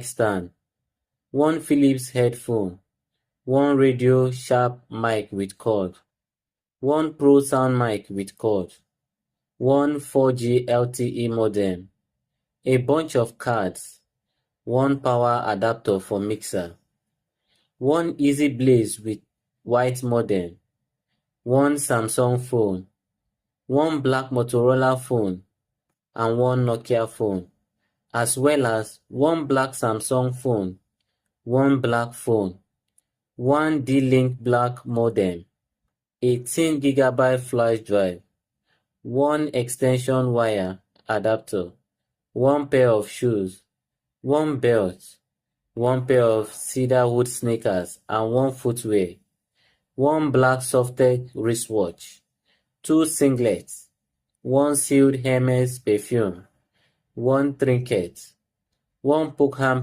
mic stand, one Philips headphone, one Radio Sharp mic with cord, one Pro Sound mic with cord, one 4G LTE modem, a bunch of cards, one power adapter for mixer, one Easy Blaze with white modem, one Samsung phone, one black Motorola phone, and one Nokia phone, as well as one black Samsung phone, one black phone, one D-Link black modem, a 10GB flash drive, one extension wire adapter, one pair of shoes, one belt, one pair of cedarwood sneakers and one footwear, one black Softex wristwatch, two singlets, one sealed Hermes perfume, one trinket, one Pockham